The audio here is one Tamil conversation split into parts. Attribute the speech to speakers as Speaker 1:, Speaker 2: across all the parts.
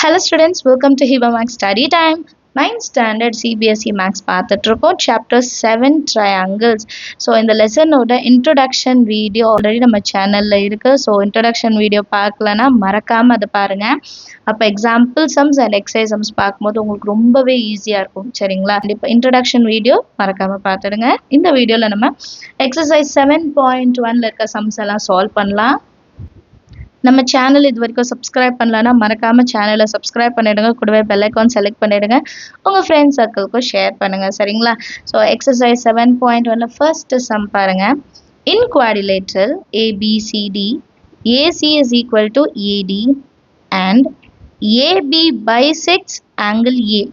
Speaker 1: Hello students, welcome to Hiba Max Study Time. 9th standard CBSE Max பார்த்துட்ருக்கோம் chapter 7 triangles. ஸோ இந்த லெசனோட introduction video ஆல்ரெடி நம்ம சேனலில் இருக்குது. ஸோ introduction video பார்க்கலன்னா மறக்காமல் அதை பாருங்கள். அப்போ example sums and exercise sums பார்க்கும்போது உங்களுக்கு ரொம்பவே ஈஸியாக இருக்கும். சரிங்களா? இப்போ introduction video மறக்காமல் பார்த்துடுங்க. இந்த வீடியோவில் நம்ம எக்ஸசைஸ் 7.1 இருக்க சம்ஸ் எல்லாம் சால்வ் பண்ணலாம். நம்ம சேனல் இது வரைக்கும் சப்ஸ்கிரைப் பண்ணலன்னா மறக்காமல் சேனலை சப்ஸ்கிரைப் பண்ணிவிடுங்க. கூடவே பெல் ஐக்கான் செலக்ட் பண்ணிவிடுங்க. உங்கள் ஃப்ரெண்ட்ஸ் சர்க்கிள்க்கும் ஷேர் பண்ணுங்கள். சரிங்களா? ஸோ எக்ஸசைஸ் 7.1 ஃபர்ஸ்ட் சம் பாருங்கள். இன் quadrilateral ABCD AC is equal to AD and AB bisects angle A.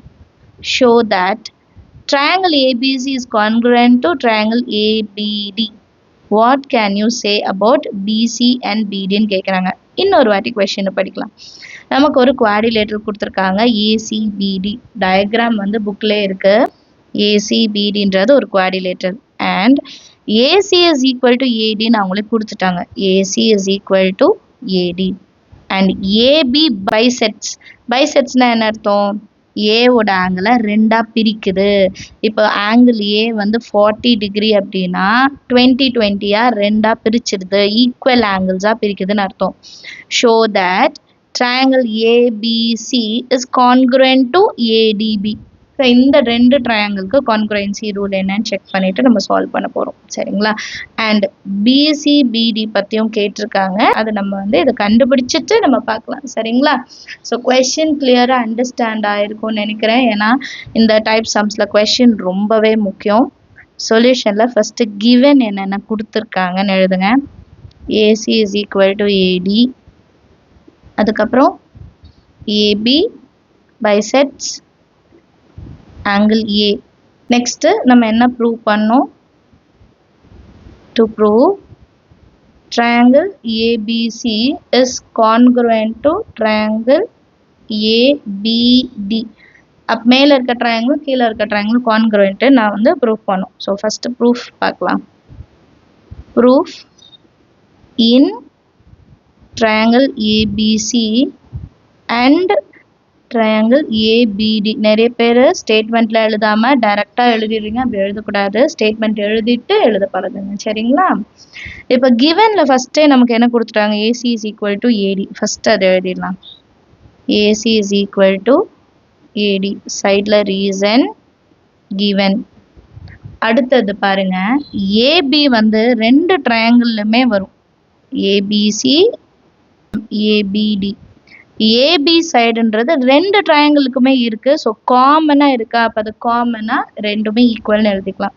Speaker 1: Show that triangle ABC is congruent to triangle ABD. What can you say about BC and BD ன்னு கேட்குறாங்க. இன்னொரு வாட்டி கொஸ்டினை படிக்கலாம். நமக்கு ஒரு குவாடிலேட்டர் கொடுத்துருக்காங்க ACBD. டயக்ராம் வந்து புக்லேயே இருக்கு. ACBDன்றது ஒரு குவாடிலேட்டர் and AC is equal to ADன்னு அவங்களே கொடுத்துட்டாங்க. AC is equal to AD and AB bisects. bisectsனா என்ன அர்த்தம்? ஏவோட ஆங்கிளை ரெண்டாக பிரிக்குது. இப்போ ஆங்கிள் ஏ வந்து 40 டிகிரி அப்படின்னா 20-20 ரெண்டாக பிரிச்சிடுது. ஈக்குவல் ஆங்கிள்ஸாக பிரிக்குதுன்னு அர்த்தம். Show that triangle ABC is congruent to ATP. So இந்த ரெண்டு ட்ரையாங்கிளுக்கு கான்குரன்சி ரூல் என்னன்னு செக் பண்ணிவிட்டு நம்ம சால்வ் பண்ண போகிறோம். சரிங்களா? அண்ட் பிசிபிடி பற்றியும் கேட்டிருக்காங்க. அது நம்ம வந்து இதை கண்டுபிடிச்சிட்டு நம்ம பார்க்கலாம். சரிங்களா? ஸோ கொஷின் கிளியராக அண்டர்ஸ்டாண்ட் ஆகிருக்கும்னு நினைக்கிறேன். ஏன்னா இந்த டைப் சம்ஸில் கொஷின் ரொம்பவே முக்கியம். சொல்யூஷனில் ஃபஸ்ட்டு கிவன் என்னென்ன கொடுத்துருக்காங்கன்னு எழுதுங்க. ஏசி இஸ் ஈக்குவல் டு ஏடி, அதுக்கப்புறம் ஏபி பைசெட்ஸ் angle A. next நம்ம என்ன ப்ரூவ் பண்ணோம்? to prove triangle ABC is congruent to triangle ABD. அப் மேல இருக்க ட்ரையாங்கிள் கீழே இருக்க ட்ரையாங்கிள் கான்குரண்ட் நான் வந்து ப்ரூவ் பண்ணோம். ஸோ ஃபர்ஸ்ட் ப்ரூஃப் பார்க்கலாம். Proof in triangle ABC and triangle APD. நிறைய பேர் ஸ்டேட்மெண்ட்டில் எழுதாமல் டைரெக்டாக எழுதிடுறீங்க. அப்படி எழுதக்கூடாது. ஸ்டேட்மெண்ட் எழுதிட்டு எழுத பழகுங்க. சரிங்களா? இப்போ கிவனில் ஃபஸ்ட்டே நமக்கு என்ன கொடுத்துட்டாங்க? AC is equal to AD. First அதை எழுதிடலாம். AC is equal to AD. சைடில் ரீசன் கிவன். அடுத்தது பாருங்க, ஏபி வந்து ரெண்டு ட்ரையாங்கிள்லுமே வரும். ABC APD. ஏபி சைடுன்றது ரெண்டு ட்ரையாங்கிளுக்குமே இருக்கு. ஸோ காமனாக இருக்கா? அப்போ அது காமனாக ரெண்டுமே ஈக்குவல்னு எழுதிக்கலாம்.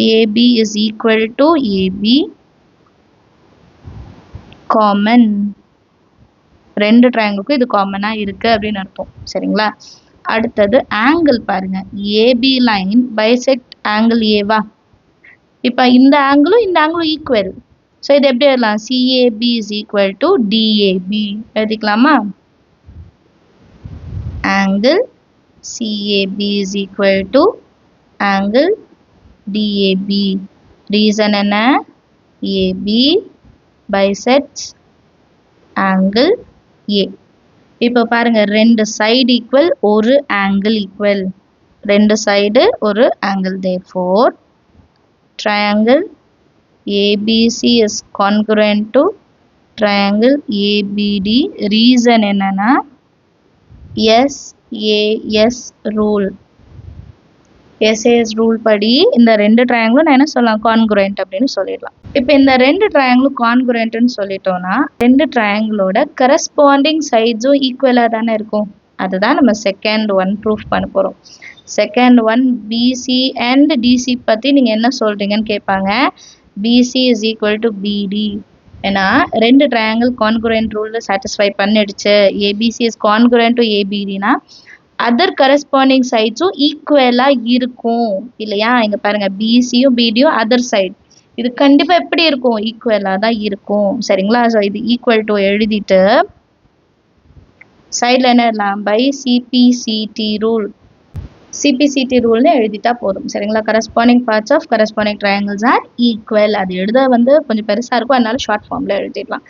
Speaker 1: AB is equal to AB common. ரெண்டு ட்ரையாங்கிளுக்கும் இது காமனாக இருக்கு அப்படின்னு அர்த்தம். சரிங்களா? அடுத்தது ஆங்கிள் பாருங்க. ஏபி லைன் பைசெக்ட் ஆங்கிள் ஏவா? இப்போ இந்த ஆங்கிளும் இந்த ஆங்கிளும் ஈக்குவல். ஸோ இது எப்படி எழுதலாம்? CAB is equal to DAB எழுதிக்கலாமா? Angle CAB is equal to angle DAB. Reason என்ன? AB bisects angle A. இப்போ பாருங்க, ரெண்டு சைடு ஈக்குவல், ஒரு ஆங்கிள் ஈக்குவல். ரெண்டு சைடு ஒரு angle. therefore triangle ABC is congruent to triangle ABD. Reason என்னன்னா SAS ரூல். SAS ரூல் படி இந்த ரெண்டு ட்ரையாங்கிளும் நான் என்ன சொல்லலாம்? கான்குரண்ட் அப்படின்னு சொல்லிடலாம். இப்போ இந்த ரெண்டு ட்ரையாங்கிளும் கான்குரண்ட்னு சொல்லிட்டோம்னா ரெண்டு ட்ரையாங்கிளோட கரஸ்பாண்டிங் சைட்ஸும் ஈக்குவலாக தானே இருக்கும். அதுதான் நம்ம செகண்ட் ஒன் ப்ரூஃப் பண்ண போகிறோம். Second one PC and DC பற்றி நீங்கள் என்ன சொல்கிறீங்கன்னு கேட்பாங்க. BC is equal to BD. ஏன்னா ரெண்டு ட்ரையாங்கிள் கான்குரண்ட் ரூல் சாட்டிஸ்ஃபை பண்ணிடுச்சு. ABC is congruent to ABDனா அதர் கரஸ்பாண்டிங் சைட்ஸும் ஈக்குவலாக இருக்கும் இல்லையா? இங்கே பாருங்க, பிசியும் பிடியும் அதர் சைட். இது கண்டிப்பாக எப்படி இருக்கும்? ஈக்குவலாக தான் இருக்கும். சரிங்களா? ஸோ இது ஈக்குவல் டு எழுதிட்டு சைடில் என்ன எழுதலாம்? By CPCT rule. சிபிசிடி ரூல்னு எழுதிட்டா போதும். சரிங்களா? Corresponding parts of corresponding triangles are equal. அது எழுத வந்து கொஞ்சம் பெருசாக இருக்கும், அதனால ஷார்ட் ஃபார்மில் எழுதிடலாம்.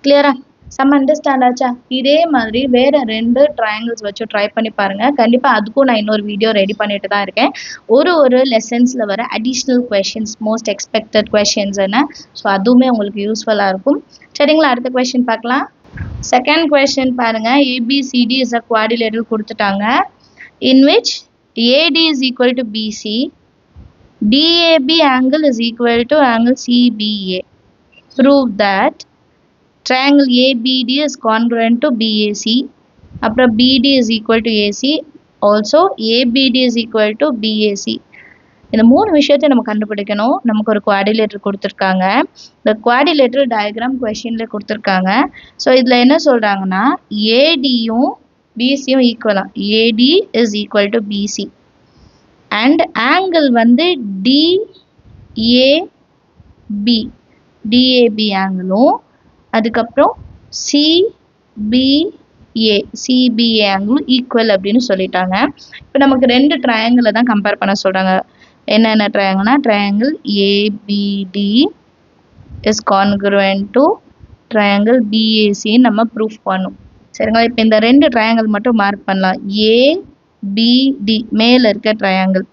Speaker 1: கிளியரா? சம் அண்டர்ஸ்டாண்ட் ஆச்சா? இதே மாதிரி வேற 2 ட்ரையாங்கிள்ஸ் வச்சு ட்ரை பண்ணி பாருங்க. கண்டிப்பா அதுக்கும் நான் இன்னொரு வீடியோ ரெடி பண்ணிட்டு தான் இருக்கேன். ஒரு லெசன்ஸ்ல வர additional questions, most expected questions என்ன, ஸோ அதுவுமே உங்களுக்கு யூஸ்ஃபுல்லா இருக்கும். சரிங்களா? அடுத்த கொஸ்டின் பார்க்கலாம். செகண்ட் கொஸ்டின் பாருங்க. ABCD இஸ் அ குவாட்ரிலேட்டரல் கொடுத்துட்டாங்க. In which AD is equal to BC, DAB angle is equal to angle CBA. Prove that triangle ABD is congruent to BAC. அப்புறம் BD is equal to AC. Also ABD is equal to BAC. இந்த 3 விஷயத்தை நம்ம கண்டுபிடிக்கணும். நமக்கு ஒரு குவாட்ரிலேட்டர் கொடுத்துருக்காங்க. இந்த குவாட்ரிலேட்டர் டயக்ராம் கொஸ்டின்ல கொடுத்துருக்காங்க. ஸோ இதில் என்ன சொல்கிறாங்கன்னா ஏடியும் பிசியும் ஈக்குவலா. AD is equal to BC. And angle வந்து DAB ஆங்கிளும், அதுக்கப்புறம் CBA ஆங்கிளும் ஈக்குவல் அப்படின்னு சொல்லிட்டாங்க. இப்போ நமக்கு 2 ட்ரையாங்கிளை தான் கம்பேர் பண்ண சொல்கிறாங்க. என்னென்ன ட்ரையாங்கிள்னா triangle ABD is congruent to triangle BAC நம்ம ப்ரூஃப் பண்ணும். சரிங்களா? இப்போ இந்த 2 ட்ரையாங்கிள் மட்டும் மார்க் பண்ணலாம். ABD மேல இருக்க ட்ரையாங்கிள்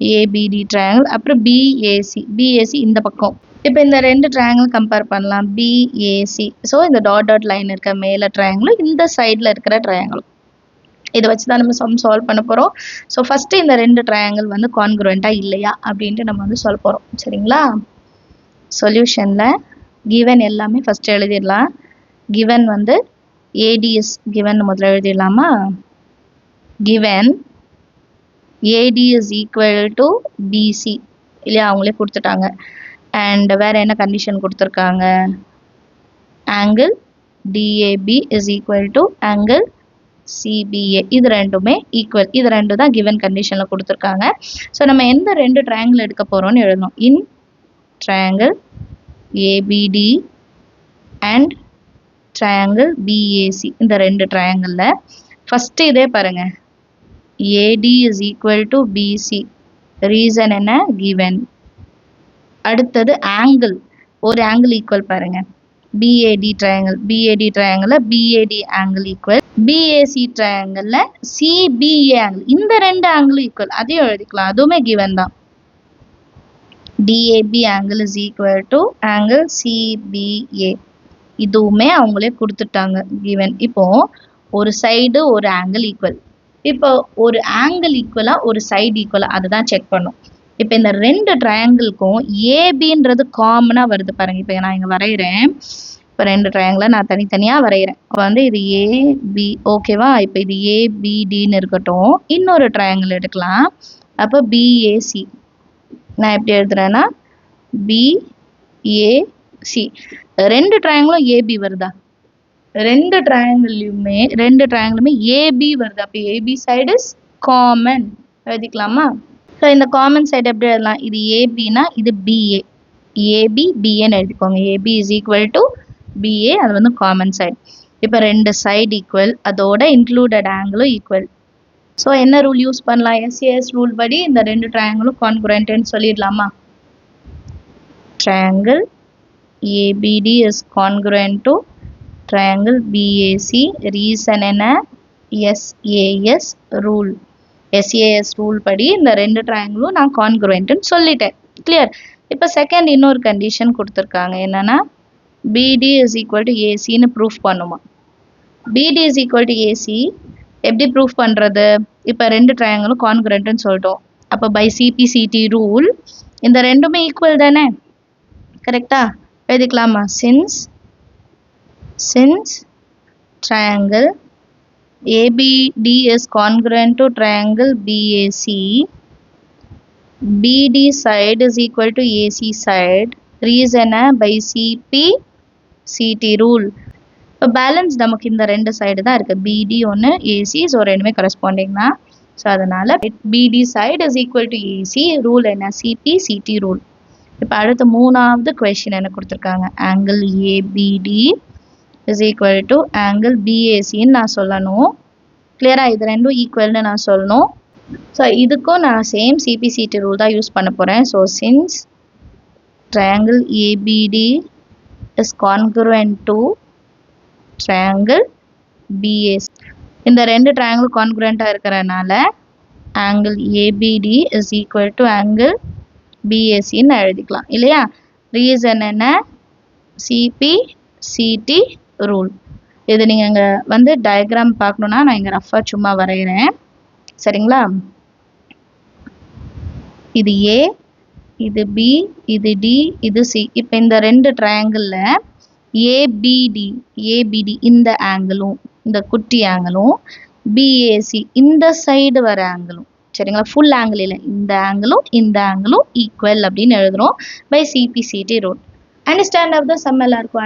Speaker 1: ABD ட்ரையாங்கிள், அப்புறம் BAC இந்த பக்கம். இப்போ இந்த 2 ட்ரையாங்கிள் கம்பேர் பண்ணலாம். BAC, ஸோ இந்த டாட் லைன் இருக்க மேல ட்ரையாங்கிளும் இந்த சைடில் இருக்கிற ட்ரையாங்கிளும், இதை வச்சு தான் நம்ம சம் சால்வ் பண்ண போகிறோம். ஸோ ஃபஸ்ட்டு இந்த 2 ட்ரையாங்கிள் வந்து கான்குரண்ட்டாக இல்லையா அப்படின்ட்டு நம்ம வந்து சொல்ல போகிறோம். சரிங்களா? சொல்யூஷனில் கிவன் எல்லாமே ஃபஸ்ட்டு எழுதிடலாம். கிவன் வந்து ADS கிவன் முதல்ல எழுதிடலாமா? given AD is equal to BC இல்லையா, அவங்களே கொடுத்துட்டாங்க. அண்ட் வேற என்ன கண்டிஷன் கொடுத்துருக்காங்க? Angle DAB is equal to angle CBA, இது ரெண்டுமே ஈக்குவல். இது ரெண்டு தான் கிவன் கண்டிஷனில் கொடுத்துருக்காங்க. ஸோ நம்ம எந்த 2 ட்ரையாங்கிள் எடுக்க போகிறோம்னு எழுதணும். இன் triangle ABD and triangle BAC, இந்த 2 ட்ரையாங்கிளில் ஃபஸ்ட்டு இதே பாருங்கள். AD is equal to BC. Reason என்ன? given. அடுத்தது ஆங்கிள், ஒரு ஆங்கிள் ஈக்குவல் பாருங்க. BAD triangle BAD angle equal. BAC triangle CBA angle, இந்த 2 ஆங்கிள் ஈக்குவல், அதையும் எழுதிக்கலாம், அதுவுமே given தான். DAB angle is equal to angle CBA, இதுவுமே அவங்களே கொடுத்துட்டாங்க given. இப்போ ஒரு சைடு ஒரு ஆங்கிள் ஈக்குவல். இப்போ ஒரு ஆங்கிள் ஈக்குவலா ஒரு சைடு ஈக்குவலா அதுதான் செக் பண்ணும். இப்போ இந்த 2 ட்ரையாங்கிள்க்கும் ஏபின்றது காமனாக வருது பாருங்க. இப்போ நான் இங்கே வரைகிறேன். இப்போ 2 ட்ரையாங்கிளை நான் தனித்தனியாக வரைகிறேன். இப்போ வந்து இது ஏபி, ஓகேவா? இப்போ இது ஏபிடின்னு இருக்கட்டும். இன்னொரு ட்ரையாங்கிள் எடுக்கலாம். அப்போ BAC நான் எப்படி எழுதுறேன்னா BAC. 2 ட்ரையாங்கிளும் ஏபி வருதா? 2 ட்ரையாங்கிளுமே ஏபி வருது. அப்போ ஏபி சைடு இஸ் காமன் எழுதிக்கலாமா? ஸோ இந்த காமன் சைடு எப்படி எழுதலாம்? இது ஏபினா இது BA, ஏபி பிஏன்னு எழுதிக்கோங்க. AB is equal to BA, அது வந்து காமன் சைடு. இப்போ 2 சைடு ஈக்குவல், அதோட இன்க்ளூடட் ஆங்கிளும் ஈக்குவல். ஸோ என்ன ரூல் யூஸ் பண்ணலாம்? SAS ரூல் படி இந்த 2 ட்ரையாங்கிளும் கான்குரண்ட்னு சொல்லிடலாமா? Triangle ABD is congruent to triangle BAC. Reason என்ன? SAS rule. SAS ரூல் படி இந்த 2 ட்ரையாங்கிளும் நான் கான்குரண்ட்னு சொல்லிட்டேன். கிளியர்? இப்போ செகண்ட் இன்னொரு கண்டிஷன் கொடுத்துருக்காங்க. என்னன்னா BD இஸ் ஈக்குவல் டு ACன்னு ப்ரூஃப் பண்ணுமா? BD is equal to AC எப்படி ப்ரூஃப் பண்ணுறது? இப்போ 2 ட்ரையாங்கிளும் கான்குரண்ட்னு சொல்லிட்டோம். அப்போ பை CPCT ரூல் இந்த ரெண்டுமே ஈக்குவல் தானே? கரெக்டா? எழுதிக்கலாமா? since triangle ABD is congruent to triangle BAC, BD side is equal to AC side. Reason by CPCT rule. இப்போ பேலன்ஸ் நமக்கு இந்த 2 சைடு தான் இருக்குது. BD ஒன்று, AC, ஸோ ரெண்டுமே கரஸ்பாண்டிங் தான். ஸோ அதனால் BD side is equal to AC. Rule என்ன? CPCT rule. இப்போ அடுத்த 3வது கொஸ்டின் என்ன கொடுத்துருக்காங்க? Angle ABD is equal to angle BACன்னு நான் சொல்லணும். கிளியரா? இது ரெண்டும் ஈக்குவல்னு நான் சொல்லணும். ஸோ இதுக்கும் நான் சேம் CPCT ரூல் தான் யூஸ் பண்ண போகிறேன். So since triangle ABD is congruent to triangle BAC. இந்த ரெண்டு ட்ரையாங்கிள் கான்குரண்ட்டாக இருக்கிறனால angle ABD is equal to angle பிஏசின்னு எழுதிக்கலாம் இல்லையா. ரீசன் என்ன? CPCT rule. இது நீங்கள் இங்கே வந்து டயக்ராம் பார்க்கணுன்னா நான் இங்கே ரஃபாக சும்மா வரைகிறேன் சரிங்களா. இது ஏ, இது பி, இது டி, இது சி. இப்போ இந்த ரெண்டு ட்ரையாங்கிளில் ஏபிடி இந்த ஆங்கிளும் இந்த குட்டி ஆங்கிளும் பிஏசி இந்த சைடு வர ஆங்கிளும் சரிங்களா. ஃபுல் ஆங்கிள் இல்லை, இந்த ஆங்கிளும் ஈக்குவல் அப்படின்னு எழுதுகிறோம் by CPCT rule. Understand of the sum எல்லாருக்கும்